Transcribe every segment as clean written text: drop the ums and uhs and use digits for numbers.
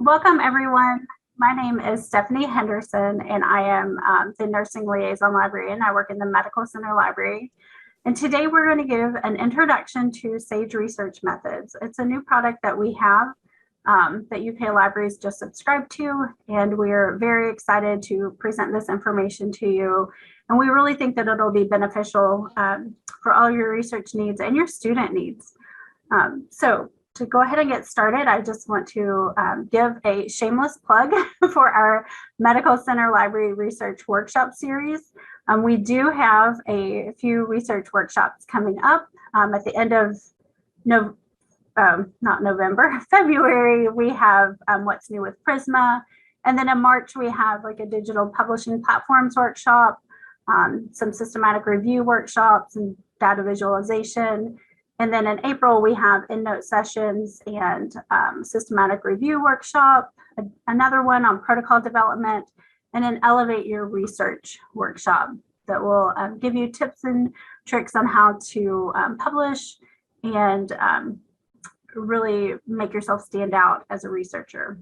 Welcome everyone. My name is Stephanie Henderson and I am the nursing liaison librarian. I work in the medical center library. And today we're going to give an introduction to SAGE research methods. It's a new product that we have that UK libraries just subscribed to, and we're very excited to present this information to you. And we really think that it'll be beneficial for all your research needs and your student needs. So to go ahead and get started, I just want to give a shameless plug for our Medical Center Library Research Workshop series. We do have a few research workshops coming up at the end of February. We have What's New with Prisma. And then in March, we have like a digital publishing platforms workshop, some systematic review workshops and data visualization. And then in April, we have EndNote sessions and systematic review workshop, another one on protocol development, and an Elevate Your Research workshop that will give you tips and tricks on how to publish and really make yourself stand out as a researcher.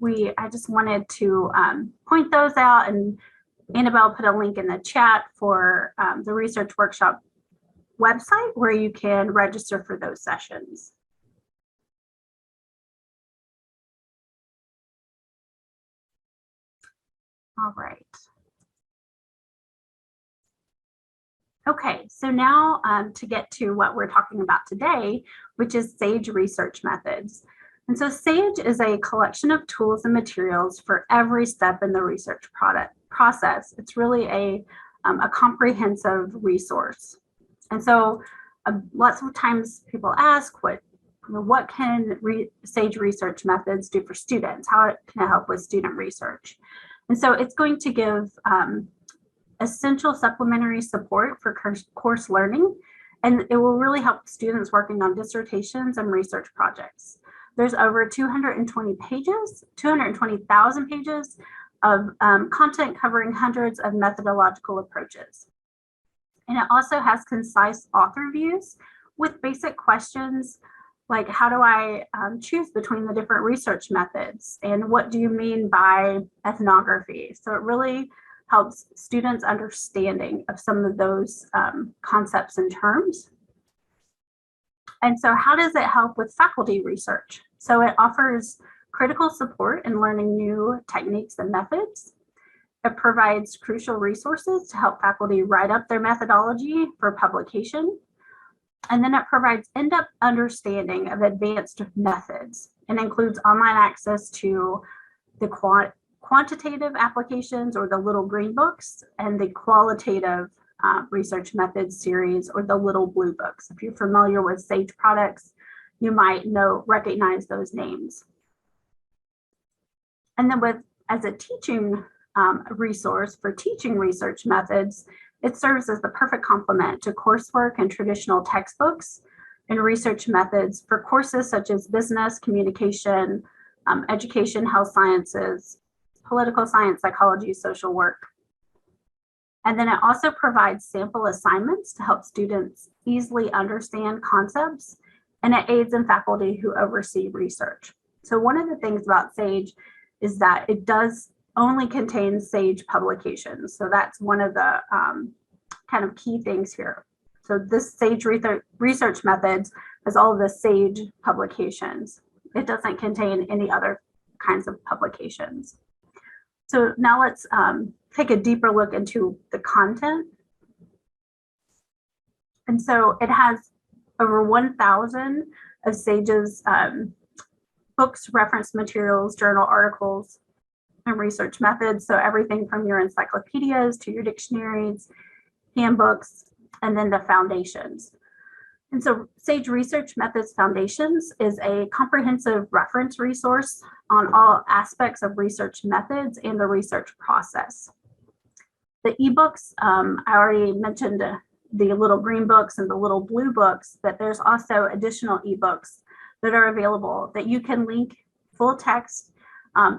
I just wanted to point those out, and Annabelle put a link in the chat for the research workshop website where you can register for those sessions. All right. Okay, so now to get to what we're talking about today, which is SAGE research methods. And so SAGE is a collection of tools and materials for every step in the research process. It's really a comprehensive resource. And so lots of times people ask, what can SAGE research methods do for students? How can it help with student research? And so it's going to give essential supplementary support for course learning, and it will really help students working on dissertations and research projects. There's over 220,000 pages of content covering hundreds of methodological approaches. And it also has concise author views with basic questions like, how do I choose between the different research methods? And what do you mean by ethnography? So it really helps students' understanding of some of those concepts and terms. And so how does it help with faculty research? So it offers critical support in learning new techniques and methods. It provides crucial resources to help faculty write up their methodology for publication. And then it provides in-depth understanding of advanced methods and includes online access to the quantitative applications, or the little green books, and the qualitative research methods series, or the little blue books. If you're familiar with SAGE products, you might recognize those names. And then as a teaching resource for teaching research methods, it serves as the perfect complement to coursework and traditional textbooks and research methods for courses such as business, communication, education, health sciences, political science, psychology, social work. And then it also provides sample assignments to help students easily understand concepts, and it aids in faculty who oversee research. So one of the things about SAGE is that it does only contain SAGE publications. So that's one of the kind of key things here. So this SAGE research methods has all of the SAGE publications. It doesn't contain any other kinds of publications. So now let's take a deeper look into the content. And so it has over 1,000 of SAGE's books, reference materials, journal articles, and research methods. So everything from your encyclopedias to your dictionaries, handbooks, and then the foundations. And so SAGE Research Methods Foundations is a comprehensive reference resource on all aspects of research methods and the research process. The ebooks, I already mentioned the little green books and the little blue books, but there's also additional ebooks that are available that you can link full text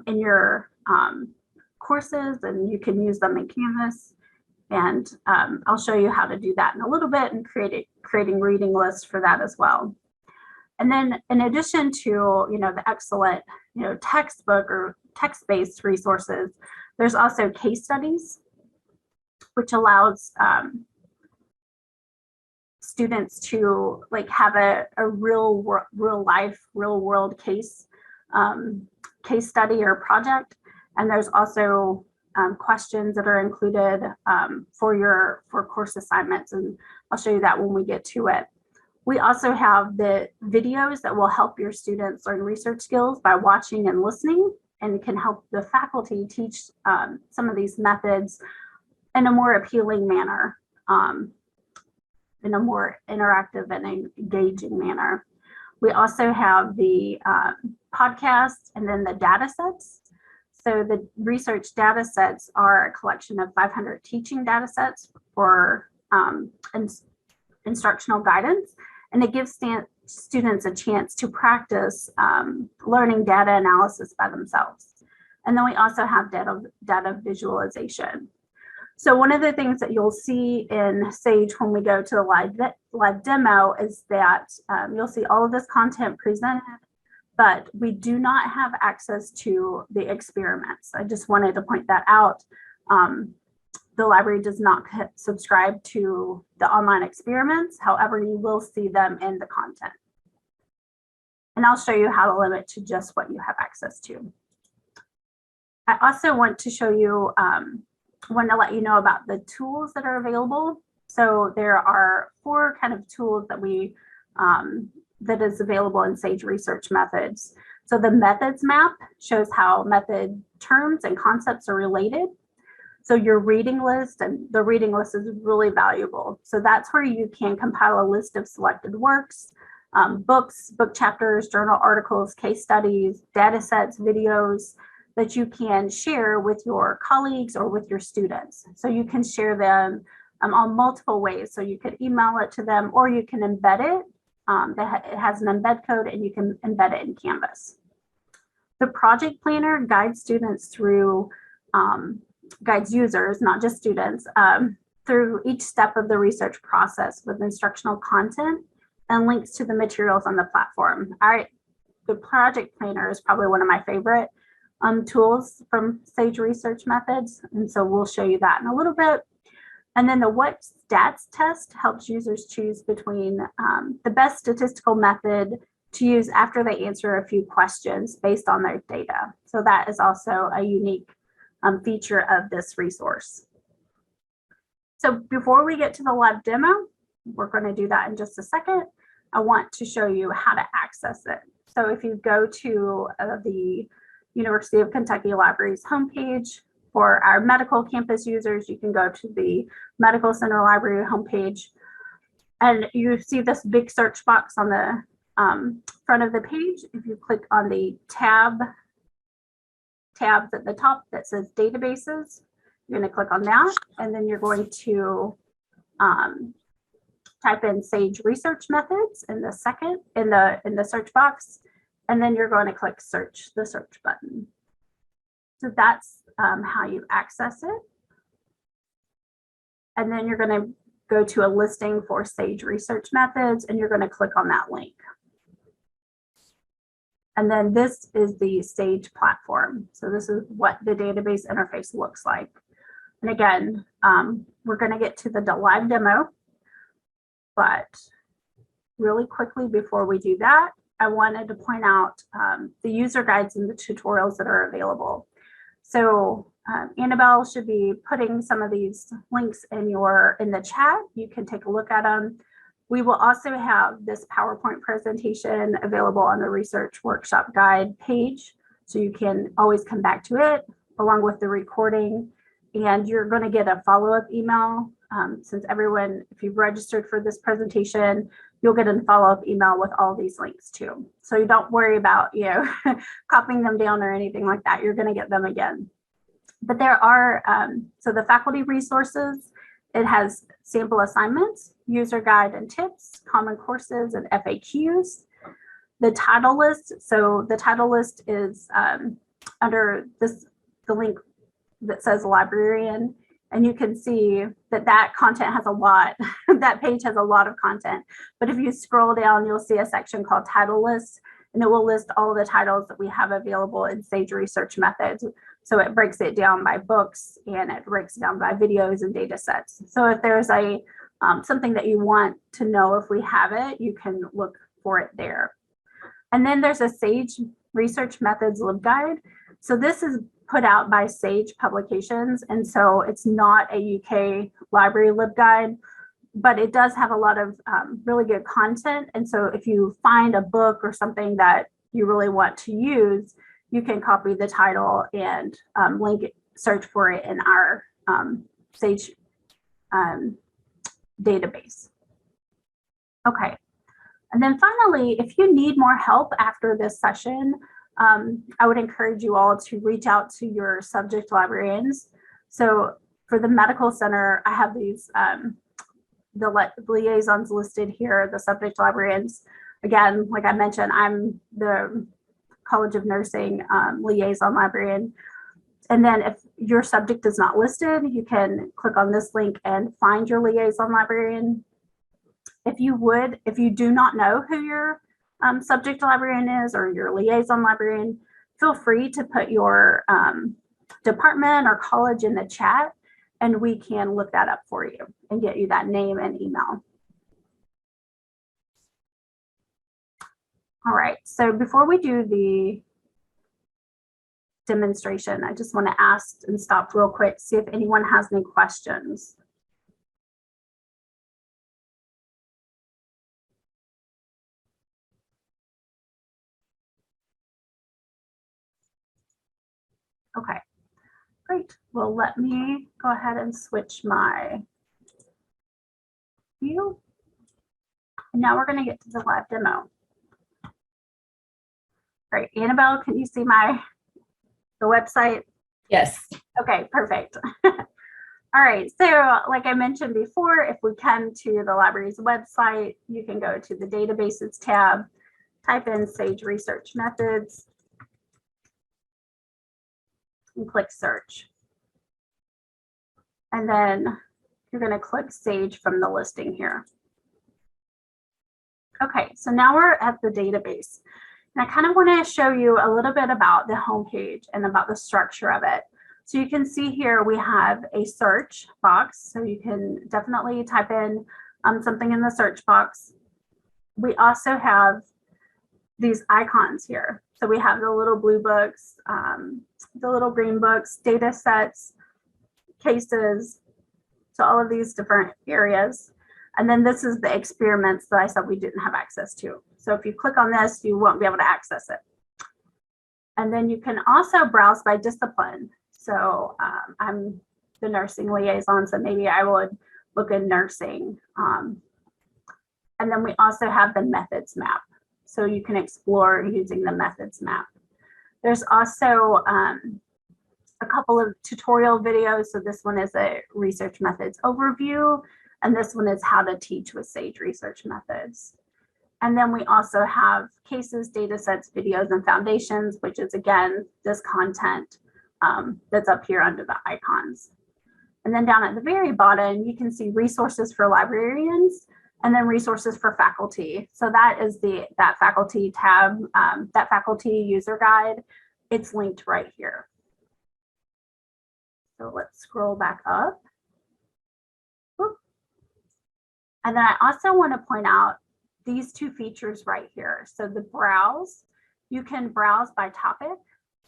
in your courses, and you can use them in Canvas. And I'll show you how to do that in a little bit, and creating reading lists for that as well. And then in addition to, the excellent, textbook or text-based resources, there's also case studies, which allows students to have a real world case study or project. And there's also questions that are included for course assignments, and I'll show you that when we get to it. We also have the videos that will help your students learn research skills by watching and listening, and can help the faculty teach some of these methods in a more appealing manner, in a more interactive and engaging manner. We also have the podcasts and then the data sets. So the research data sets are a collection of 500 teaching data sets for instructional guidance, and it gives students a chance to practice learning data analysis by themselves. And then we also have data visualization. So one of the things that you'll see in Sage when we go to the live demo is that you'll see all of this content presented, but we do not have access to the experiments. I just wanted to point that out. The library does not subscribe to the online experiments. However, you will see them in the content. And I'll show you how to limit to just what you have access to. I also want to show you, want to let you know about the tools that are available. So there are 4 kind of tools that that is available in Sage Research Methods. So the methods map shows how method terms and concepts are related. So your reading list, and the reading list is really valuable. So that's where you can compile a list of selected works, books, book chapters, journal articles, case studies, data sets, videos that you can share with your colleagues or with your students. So you can share them on multiple ways. So you could email it to them, or you can embed it. It has an embed code, and you can embed it in Canvas. The project planner guides students through, guides users, not just students, through each step of the research process with instructional content and links to the materials on the platform. The project planner is probably one of my favorite tools from Sage Research Methods, and so we'll show you that in a little bit. And then the What Stats test helps users choose between the best statistical method to use after they answer a few questions based on their data. So that is also a unique feature of this resource. So before we get to the live demo, we're going to do that in just a second. I want to show you how to access it. So if you go to the University of Kentucky Library's homepage, for our medical campus users, you can go to the Medical Center Library homepage, and you see this big search box on the front of the page. If you click on the tabs at the top that says databases, you're going to click on that, and then you're going to type in Sage Research Methods in the search box, and then you're going to click search, the search button. So that's how you access it. And then you're going to go to a listing for Sage Research Methods, and you're going to click on that link. And then this is the Sage platform. So this is what the database interface looks like. And again, we're going to get to the live demo, but really quickly before we do that, I wanted to point out the user guides and the tutorials that are available. So Annabelle should be putting some of these links in the chat. You can take a look at them. We will also have this PowerPoint presentation available on the Research Workshop Guide page, so you can always come back to it along with the recording. And you're going to get a follow-up email since everyone, if you've registered for this presentation, you'll get a follow-up email with all these links too. So you don't worry about, copying them down or anything like that. You're going to get them again. But there are, so the faculty resources, it has sample assignments, user guide and tips, common courses, and FAQs. The title list, so the title list is under the link that says Librarian, And you can see that that content has a lot, that page has a lot of content. But if you scroll down, you'll see a section called title lists, and it will list all of the titles that we have available in Sage Research Methods. So it breaks it down by books, and it breaks it down by videos and data sets. So if there's a something that you want to know if we have it, you can look for it there. And then there's a Sage Research Methods LibGuide. So this is put out by Sage Publications, and so it's not a UK library LibGuide, but it does have a lot of really good content. And so if you find a book or something that you really want to use, you can copy the title and link it, search for it in our Sage database. Okay, and then finally, if you need more help after this session, I would encourage you all to reach out to your subject librarians. So for the medical center, I have these the liaisons listed here, the subject librarians. Again, like I mentioned, I'm the College of Nursing liaison librarian. And then if your subject is not listed, you can click on this link and find your liaison librarian. If you do not know who your subject librarian is or your liaison librarian, feel free to put your department or college in the chat, and we can look that up for you and get you that name and email. All right, so before we do the demonstration, I just want to ask and stop real quick, see if anyone has any questions. Okay, great. Well, let me go ahead and switch my view. And now we're going to get to the live demo. Great. Annabelle, can you see the website? Yes. Okay, perfect. All right, so like I mentioned before, if we come to the library's website, you can go to the Databases tab, type in Sage Research Methods, and click Search. And then you're going to click Sage from the listing here. Okay, so now we're at the database. And I kind of want to show you a little bit about the homepage and about the structure of it. So you can see here we have a search box. So you can definitely type in something in the search box. We also have these icons here. So we have the little blue books, the little green books, data sets, cases, so all of these different areas. And then this is the experiments that I said we didn't have access to. So if you click on this, you won't be able to access it. And then you can also browse by discipline. So I'm the nursing liaison, so maybe I would look in nursing. And then we also have the methods map. So you can explore using the methods map. There's also a couple of tutorial videos. So this one is a research methods overview, and this one is how to teach with Sage Research Methods. And then we also have cases, data sets, videos, and foundations, which is again, this content that's up here under the icons. And then down at the very bottom, you can see resources for librarians and then resources for faculty. So that is that faculty tab, that faculty user guide. It's linked right here. So let's scroll back up. And then I also want to point out these two features right here. So the browse, you can browse by topic.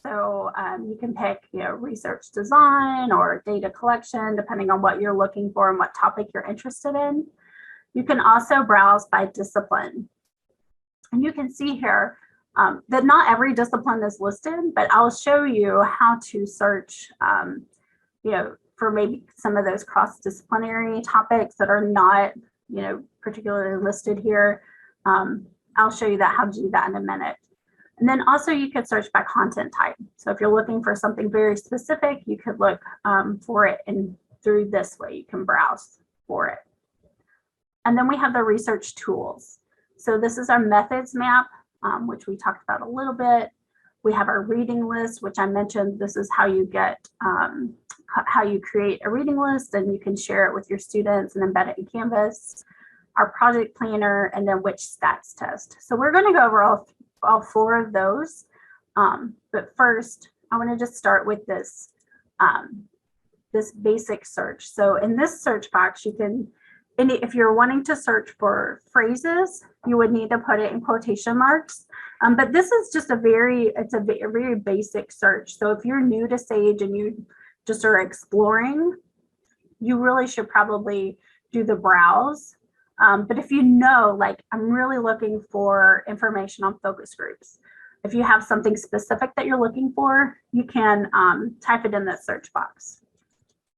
So you can pick, research design or data collection, depending on what you're looking for and what topic you're interested in. You can also browse by discipline. And you can see here that not every discipline is listed, but I'll show you how to search, for maybe some of those cross-disciplinary topics that are not, particularly listed here. I'll show you how to do that in a minute. And then also you could search by content type. So if you're looking for something very specific, you could look for it and through this way, you can browse for it. And then we have the research tools. So this is our methods map, which we talked about a little bit. We have our reading list, which I mentioned. This is how you get how you create a reading list and you can share it with your students and embed it in Canvas, our project planner, and then which stats test. So we're going to go over all 4 of those. But first, I want to just start with this, this basic search. So in this search box, you can, if you're wanting to search for phrases, you would need to put it in quotation marks. But this is just a very basic search. So if you're new to Sage and you just are exploring, you really should probably do the browse. But if you know, like, I'm really looking for information on focus groups, if you have something specific that you're looking for, you can type it in the search box.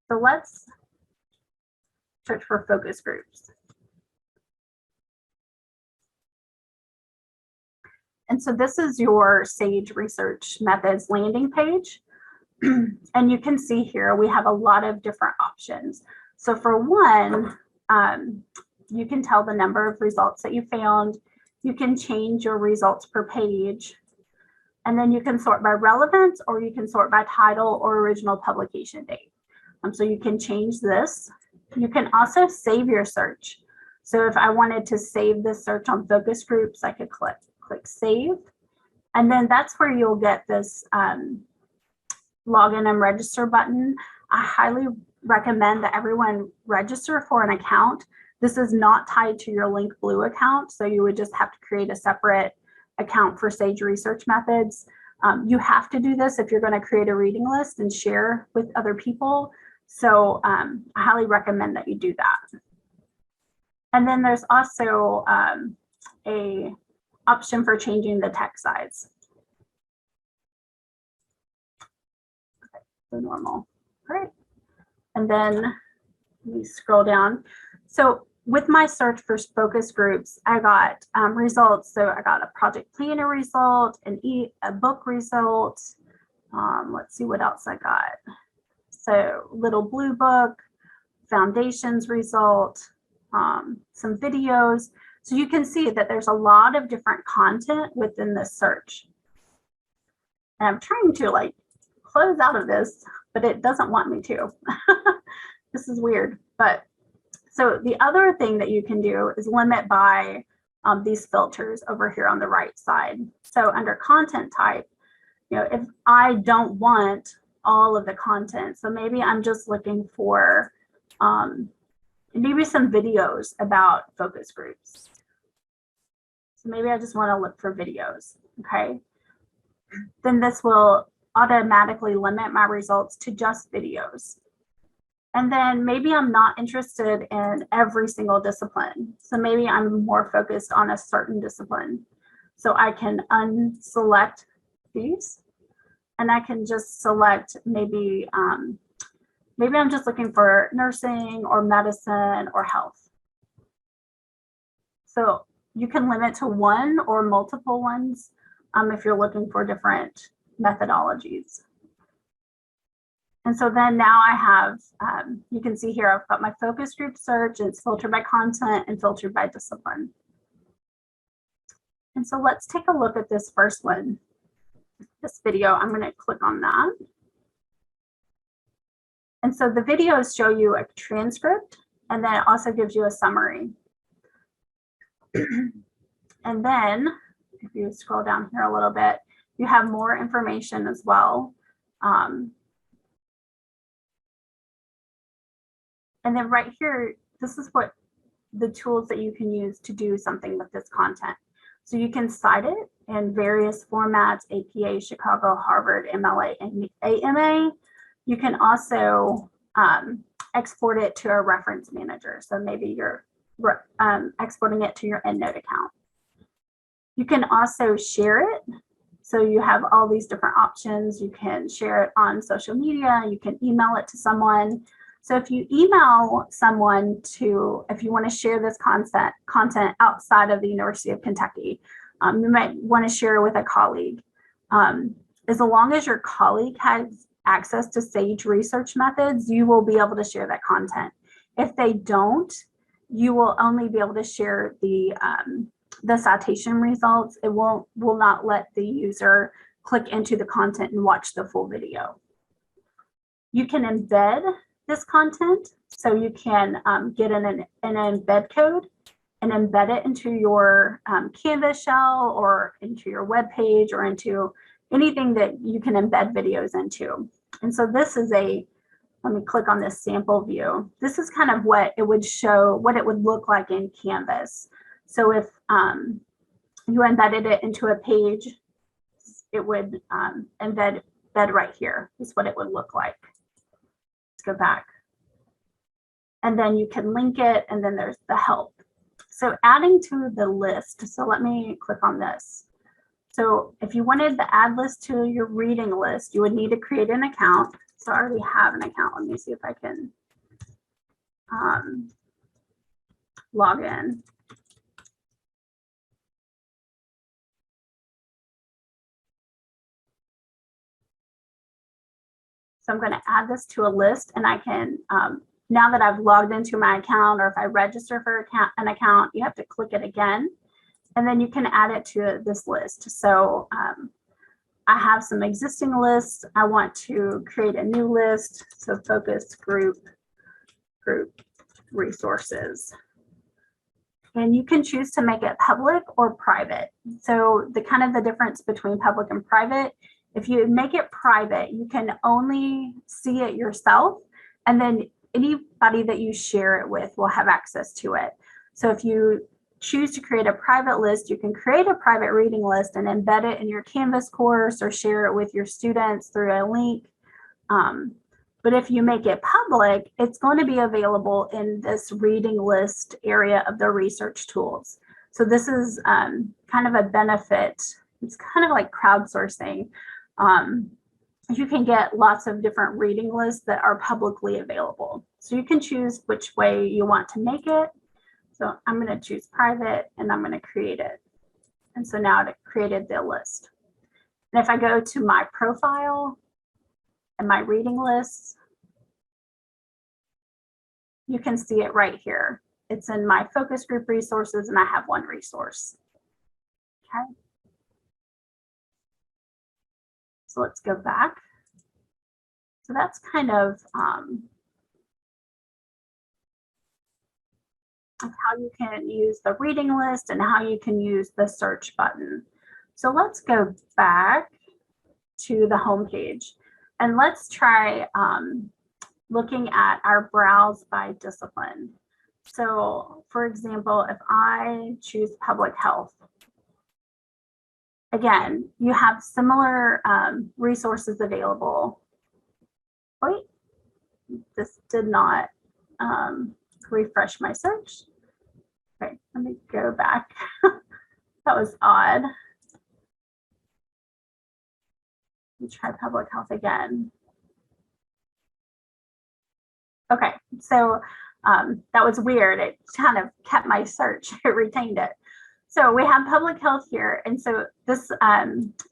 So let's search for focus groups. And so this is your Sage Research Methods landing page. And you can see here, we have a lot of different options. So for one, you can tell the number of results that you found. You can change your results per page. And then you can sort by relevance, or you can sort by title or original publication date. So you can change this. You can also save your search. So if I wanted to save this search on focus groups, I could click save. And then that's where you'll get this login and register button. I highly recommend that everyone register for an account. This is not tied to your Link Blue account, so you would just have to create a separate account for Sage Research Methods. You have to do this if you're going to create a reading list and share with other people. So I highly recommend that you do that. And then there's also a option for changing the text size. Okay, so normal. All right. And then let me scroll down. So with my search for focus groups, I got results. So I got a project planner result, a book result. Let's see what else I got. So Little Blue Book, Foundations result, some videos. So you can see that there's a lot of different content within this search. And I'm trying to like close out of this, but it doesn't want me to. This is weird. But so the other thing that you can do is limit by these filters over here on the right side. So under content type, you know, if I don't want all of the content, so maybe I'm just looking for maybe some videos about focus groups. So maybe I just want to look for videos, okay? Then this will automatically limit my results to just videos. And then maybe I'm not interested in every single discipline. So maybe I'm more focused on a certain discipline. So I can unselect these and I can just select maybe, maybe I'm just looking for nursing or medicine or health. So you can limit to one or multiple ones if you're looking for different methodologies. And so then now I have, you can see here, I've got my focus group search, and it's filtered by content and filtered by discipline. And so let's take a look at this first one, this video. I'm going to click on that. And so the videos show you a transcript, and then it also gives you a summary. And then if you scroll down here a little bit, you have more information as well. And then right here, this is what the tools that you can use to do something with this content. So you can cite it in various formats, APA, Chicago, Harvard, MLA, and AMA. You can also export it to a reference manager. So maybe you're exporting it to your EndNote account. You can also share it. So you have all these different options. You can share it on social media. You can email it to someone. So if you email someone if you want to share this content outside of the University of Kentucky, you might want to share it with a colleague. As long as your colleague has access to Sage Research Methods, you will be able to share that content. If they don't, you will only be able to share the citation results. It will not let the user click into the content and watch the full video. You can embed this content. So you can get an embed code and embed it into your Canvas shell or into your web page or into anything that you can embed videos into. And so this is let me click on this sample view. This is kind of what it would show, what it would look like in Canvas. So if you embedded it into a page, it would embed right here is what it would look like. Let's go back. And then you can link it, and then there's the help. So adding to the list, so let me click on this. So if you wanted to add list to your reading list, you would need to create an account. So I already have an account. Let me see if I can log in. So I'm going to add this to a list, and I can, now that I've logged into my account, or if I register for an account, you have to click it again, and then you can add it to this list. So I have some existing lists. I want to create a new list. So focus group resources. And you can choose to make it public or private. So the kind of the difference between public and private, if you make it private, you can only see it yourself, and then anybody that you share it with will have access to it. So if you choose to create a private list, you can create a private reading list and embed it in your Canvas course or share it with your students through a link. But if you make it public, it's going to be available in this reading list area of the research tools. So this is kind of a benefit. It's kind of like crowdsourcing. You can get lots of different reading lists that are publicly available. So you can choose which way you want to make it. So I'm going to choose private, and I'm going to create it. And so now it created the list. And if I go to my profile and my reading lists, you can see it right here. It's in my focus group resources, and I have one resource. Okay. So let's go back. So that's kind of how you can use the reading list and how you can use the search button. So let's go back to the home page, and let's try looking at our browse by discipline. So for example, if I choose public health, again, you have similar resources available. Wait, this did not refresh my search. Okay, let me go back. That was odd. Let me try public health again. Okay, so that was weird. It kind of kept my search, it retained it. So we have public health here. And so this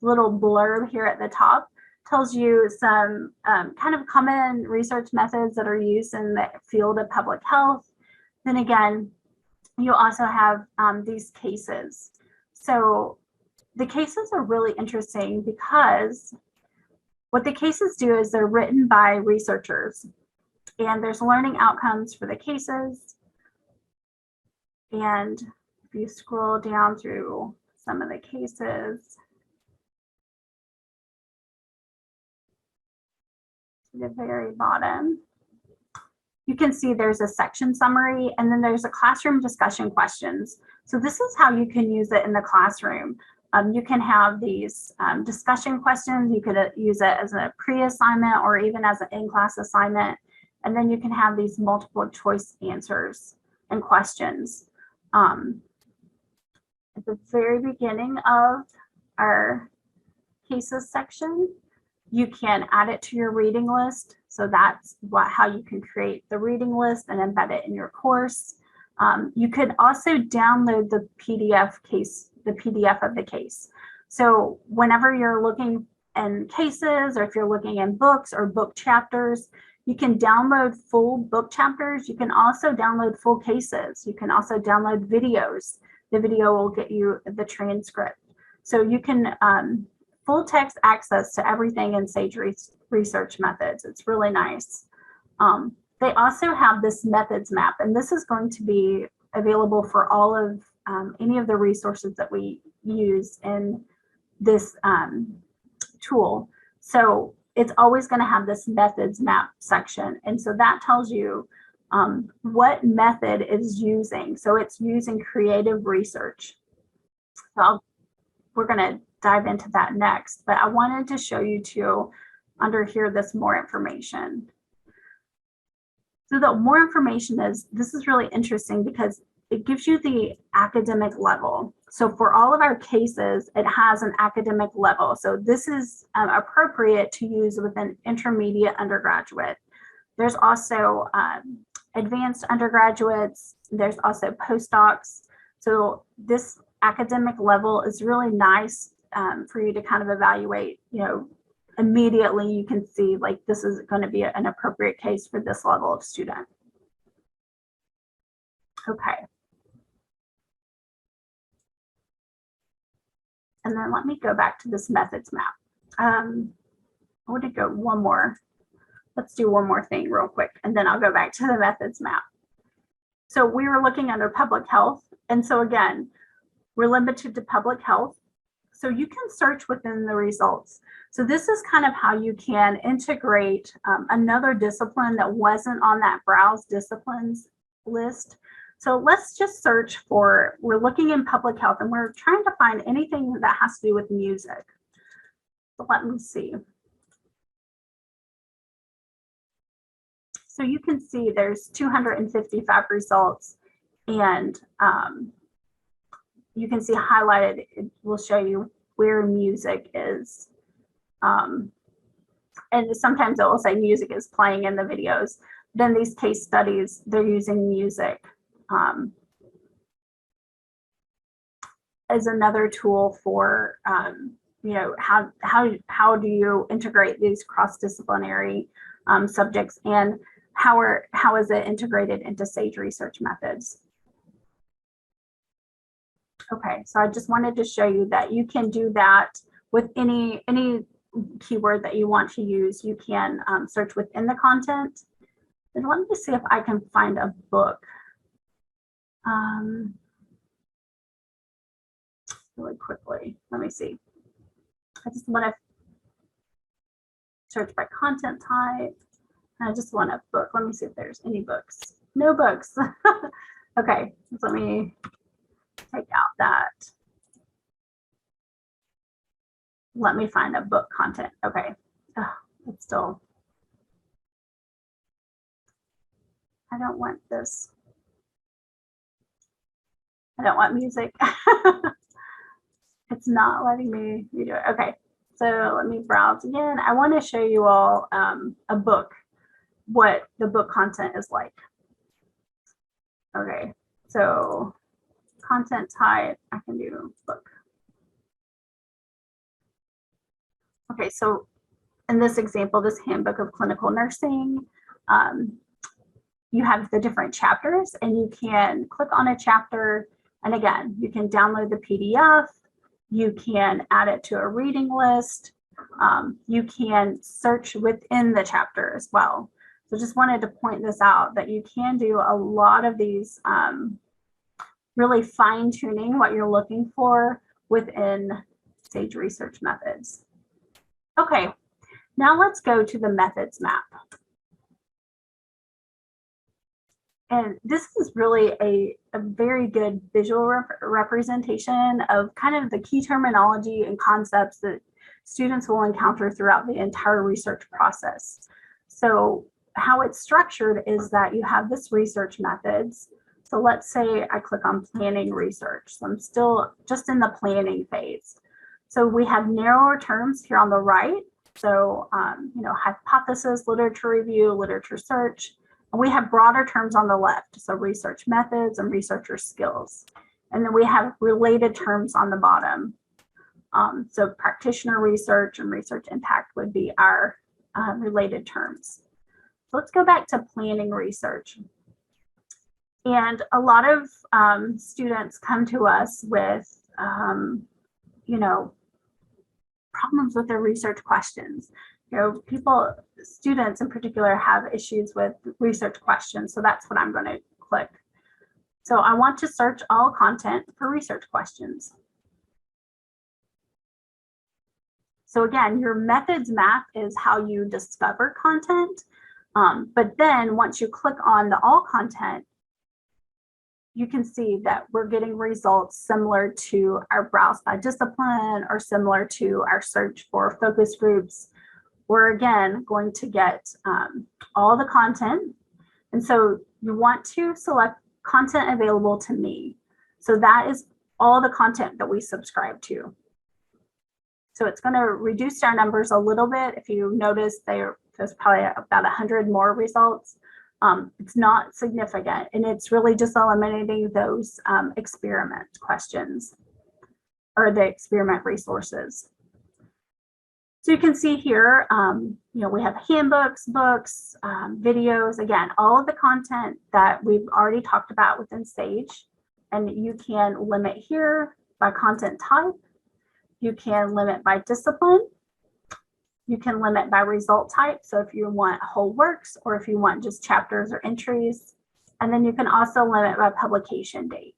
little blurb here at the top tells you some kind of common research methods that are used in the field of public health. Then again, you also have these cases. So the cases are really interesting because what the cases do is they're written by researchers, and there's learning outcomes for the cases. And if you scroll down through some of the cases to the very bottom, you can see there's a section summary, and then there's a classroom discussion questions. So this is how you can use it in the classroom. You can have these discussion questions. You could use it as a pre-assignment or even as an in-class assignment. And then you can have these multiple choice answers and questions. At the very beginning of our cases section, you can add it to your reading list. So that's how you can create the reading list and embed it in your course. You could also download the PDF of the case. So whenever you're looking in cases, or if you're looking in books or book chapters, you can download full book chapters. You can also download full cases. You can also download videos. The video will get you the transcript. So you can full text access to everything in Sage research methods. It's really nice. They also have this methods map, and this is going to be available for all of any of the resources that we use in this tool. So it's always going to have this methods map section. And so that tells you what method is using. So it's using creative research. So we're going to dive into that next, but I wanted to show you too under here this more information. So the more information this is really interesting because it gives you the academic level. So for all of our cases, it has an academic level. So this is appropriate to use with an intermediate undergraduate. There's also advanced undergraduates. There's also postdocs. So this academic level is really nice for you to kind of evaluate, immediately you can see like this is going to be an appropriate case for this level of student. Okay. And then let me go back to this methods map. I want to go one more. Let's do one more thing real quick, and then I'll go back to the methods map. So we were looking under public health. And so again, we're limited to public health. So you can search within the results. So this is kind of how you can integrate another discipline that wasn't on that browse disciplines list. So let's just search for, we're looking in public health and we're trying to find anything that has to do with music. So let me see. So you can see there's 255 results, and you can see highlighted, it will show you where music is. And sometimes it will say music is playing in the videos. Then these case studies, they're using music as another tool for, how do you integrate these cross-disciplinary subjects, and how is it integrated into SAGE research methods? Okay, so I just wanted to show you that you can do that with any keyword that you want to use. You can search within the content. And let me see if I can find a book. Really quickly, let me see. I just want to search by content type. I just want a book. Let me see if there's any books. No books. Okay, so let me take out that. Let me find a book content. Okay, it's still, I don't want this. I don't want music. It's not letting me redo it. Okay, so let me browse again. I want to show you all a book, what the book content is like. Okay, so content type, I can do book. Okay, so in this example, this handbook of clinical nursing, you have the different chapters, and you can click on a chapter, and again, you can download the PDF, you can add it to a reading list, you can search within the chapter as well. So just wanted to point this out, that you can do a lot of these really fine-tuning what you're looking for within SAGE research methods. Okay, now let's go to the methods map. And this is really a very good visual representation of kind of the key terminology and concepts that students will encounter throughout the entire research process. So how it's structured is that you have this research methods. So let's say I click on planning research. So I'm still just in the planning phase. So we have narrower terms here on the right. So, hypothesis, literature review, literature search. And we have broader terms on the left. So research methods and researcher skills. And then we have related terms on the bottom. So practitioner research and research impact would be our related terms. So let's go back to planning research. And a lot of students come to us with, problems with their research questions. students in particular have issues with research questions. So that's what I'm going to click. So I want to search all content for research questions. So again, your methods map is how you discover content. But then once you click on the all content, you can see that we're getting results similar to our browse by discipline or similar to our search for focus groups. We're again going to get all the content. And so you want to select content available to me. So that is all the content that we subscribe to. So it's going to reduce our numbers a little bit. If you notice, there's probably about 100 more results. It's not significant, and it's really just eliminating those experiment questions or the experiment resources. So you can see here, we have handbooks, books, videos, again, all of the content that we've already talked about within Sage, and you can limit here by content type. You can limit by discipline. You can limit by result type. So if you want whole works or if you want just chapters or entries, and then you can also limit by publication date.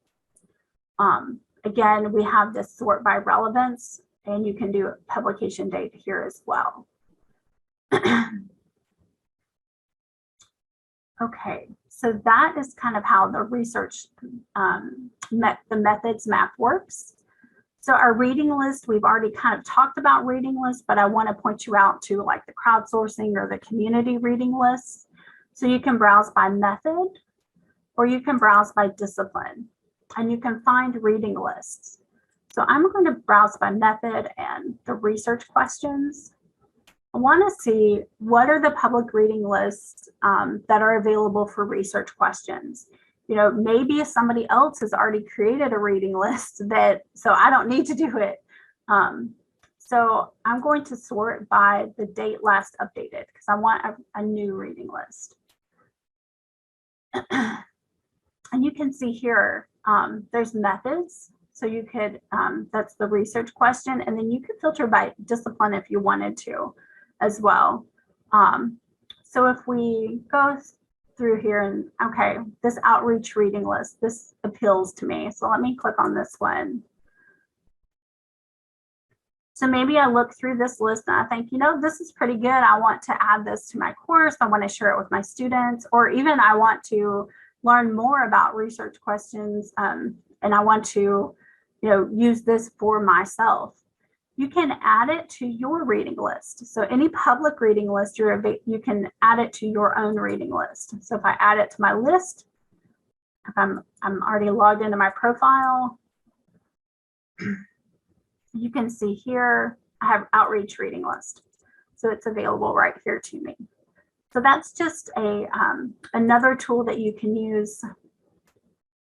Again, we have this sort by relevance, and you can do a publication date here as well. Okay, so that is kind of how the research, the methods map works. So our reading list, we've already kind of talked about reading lists, but I want to point you out to like the crowdsourcing or the community reading lists. So you can browse by method, or you can browse by discipline, and you can find reading lists. So I'm going to browse by method and the research questions. I want to see what are the public reading lists that are available for research questions. Maybe somebody else has already created a reading list so I don't need to do it. So I'm going to sort by the date last updated because I want a new reading list. And you can see here, there's methods. So you could, that's the research question, and then you could filter by discipline if you wanted to as well. So if we go through here and, okay, this outreach reading list, this appeals to me. So let me click on this one. So maybe I look through this list and I think, this is pretty good. I want to add this to my course. I want to share it with my students, or even I want to learn more about research questions, and I want to, use this for myself. You can add it to your reading list. So any public reading list, you can add it to your own reading list. So if I add it to my list, if I'm already logged into my profile, you can see here, I have outreach reading list. So it's available right here to me. So that's just another tool that you can use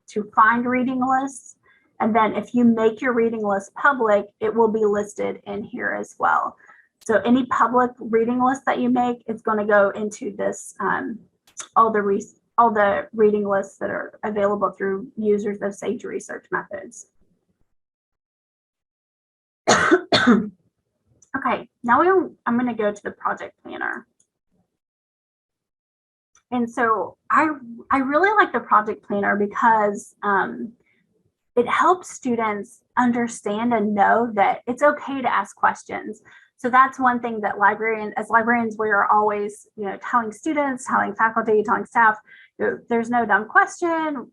to find reading lists. And then if you make your reading list public, it will be listed in here as well. So any public reading list that you make, it's going to go into this, all the reading lists that are available through users of Sage Research Methods. Okay, now I'm going to go to the project planner. And so I really like the project planner because it helps students understand and know that it's okay to ask questions. So that's one thing that as librarians, we are always, telling students, telling faculty, telling staff, there's no dumb question,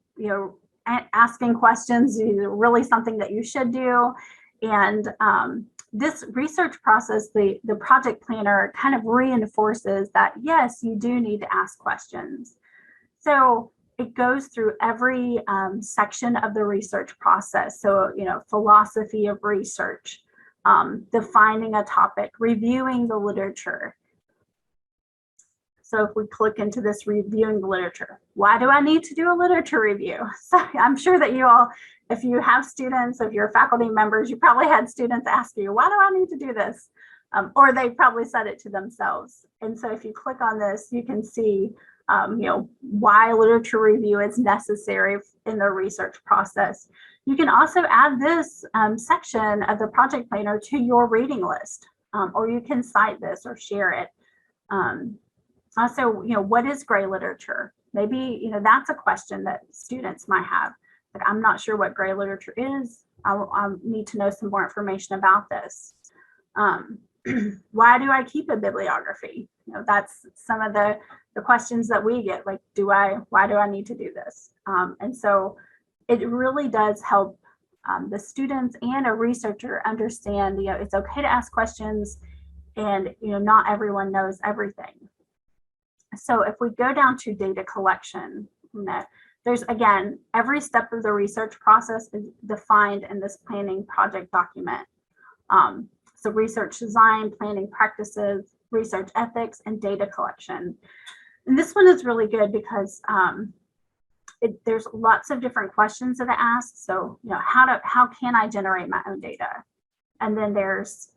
asking questions is really something that you should do. And this research process, the project planner kind of reinforces that, yes, you do need to ask questions. So it goes through every section of the research process. So, philosophy of research, defining a topic, reviewing the literature. So if we click into this reviewing the literature, why do I need to do a literature review? So I'm sure that you all, if you have students, if you're faculty members, you probably had students ask you, why do I need to do this? Or they probably said it to themselves. And so if you click on this, you can see why literature review is necessary in the research process. You can also add this section of the project planner to your reading list. or you can cite this or share it. Also, what is gray literature? Maybe, that's a question that students might have. Like, I'm not sure what gray literature is. I need to know some more information about this. Why do I keep a bibliography? That's some of the questions that we get, like, why do I need to do this? And so it really does help the students and a researcher understand, it's okay to ask questions, and not everyone knows everything. So if we go down to data collection, there's, again, every step of the research process is defined in this planning project document. So research design, planning practices, research ethics, and data collection. And this one is really good because there's lots of different questions that it asks. So, how can I generate my own data? And then there's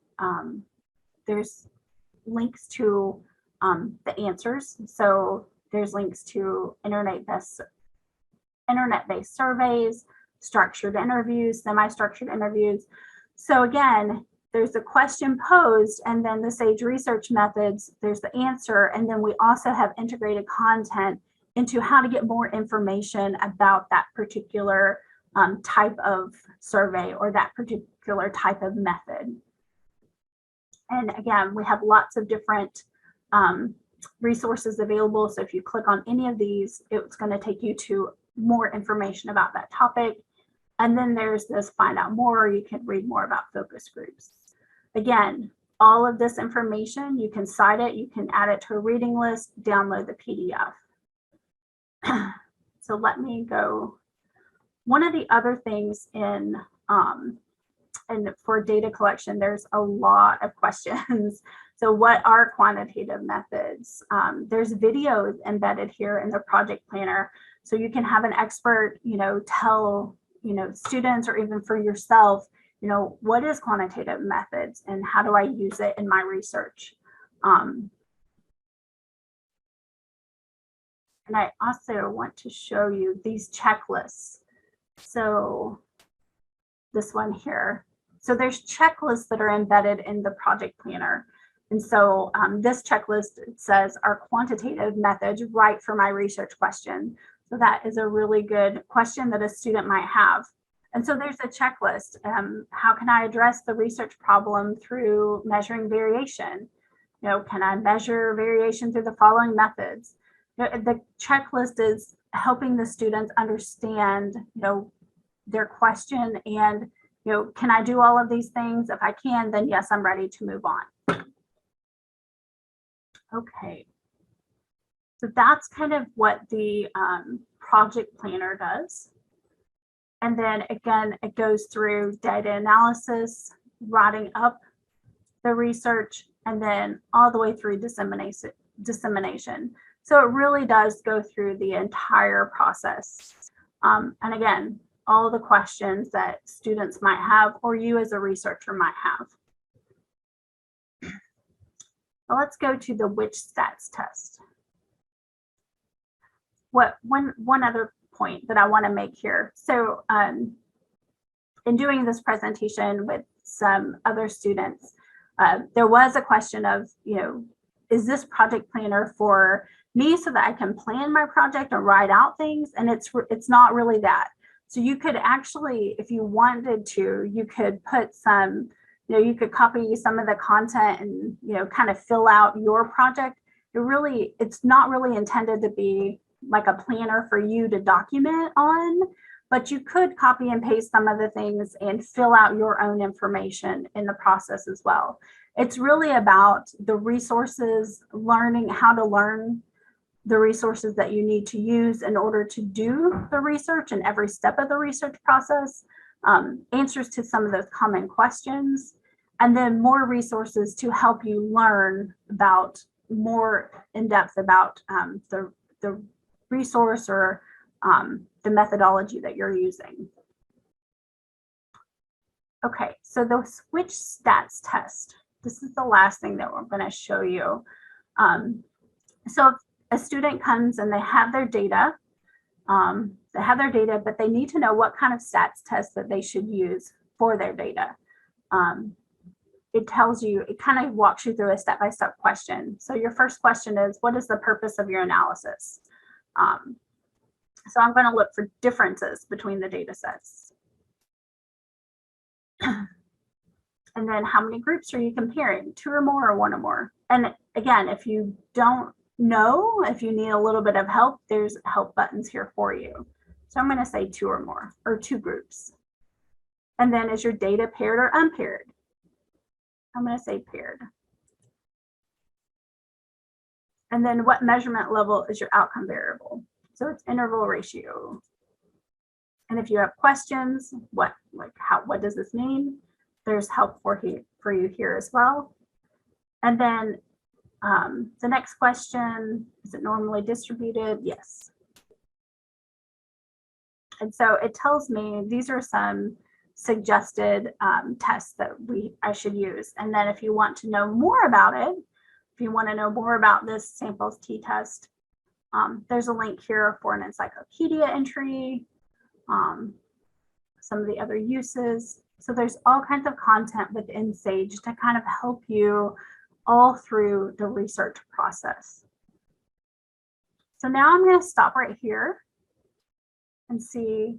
links to the answers. So there's links to internet-based surveys, structured interviews, semi-structured interviews. So again, there's a question posed, and then the SAGE research methods, there's the answer, and then we also have integrated content into how to get more information about that particular type of survey or that particular type of method. And again, we have lots of different resources available. So if you click on any of these, it's going to take you to more information about that topic. And then there's this find out more, you can read more about focus groups. Again, all of this information, you can cite it, you can add it to a reading list, download the PDF. So let me go. One of the other things and for data collection, there's a lot of questions. So what are quantitative methods? There's videos embedded here in the project planner. So you can have an expert, tell, students, or even for yourself, what is quantitative methods and how do I use it in my research? And I also want to show you these checklists. So this one here. So there's checklists that are embedded in the project planner. And so this checklist, it says, are quantitative methods right for my research question? So that is a really good question that a student might have. And so there's a checklist. How can I address the research problem through measuring variation? Can I measure variation through the following methods? The checklist is helping the students understand, their question and, can I do all of these things? If I can, then yes, I'm ready to move on. Okay. So that's kind of what the project planner does. And then again, it goes through data analysis, writing up the research, and then all the way through dissemination. So it really does go through the entire process. And again, all the questions that students might have or you as a researcher might have. So let's go to the which stats test. One other point that I want to make here. So in doing this presentation with some other students, there was a question of, is this project planner for me so that I can plan my project or write out things? And it's not really that. So you could actually, if you wanted to, you could put some, you could copy some of the content and, kind of fill out your project. It's not really intended to be like a planner for you to document on, but you could copy and paste some of the things and fill out your own information in the process as well. It's really about the resources, learning how to learn the resources that you need to use in order to do the research and every step of the research process, answers to some of those common questions, and then more resources to help you learn about more in depth about the resource or the methodology that you're using. Okay, so the switch stats test. This is the last thing that we're going to show you. So if a student comes and they have their data, but they need to know what kind of stats test that they should use for their data. it tells you, it kind of walks you through a step-by-step question. So your first question is, what is the purpose of your analysis? So I'm going to look for differences between the data sets. And then how many groups are you comparing? 2 or more or 1 or more? And again, if you don't know, if you need a little bit of help, there's help buttons here for you. So I'm going to say 2 or more, or 2 groups. And then is your data paired or unpaired? I'm going to say paired. And then what measurement level is your outcome variable? So it's interval ratio. And if you have questions, what does this mean? There's help for you here as well. And then the next question, is it normally distributed? Yes. And so it tells me these are some suggested tests that I should use. And then if you want to know more about it, if you want to know more about this samples t-test, there's a link here for an encyclopedia entry, some of the other uses. So there's all kinds of content within SAGE to kind of help you all through the research process. So now I'm going to stop right here and see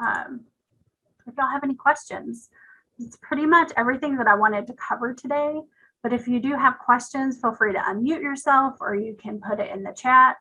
if y'all have any questions. It's pretty much everything that I wanted to cover today, but if you do have questions, feel free to unmute yourself or you can put it in the chat.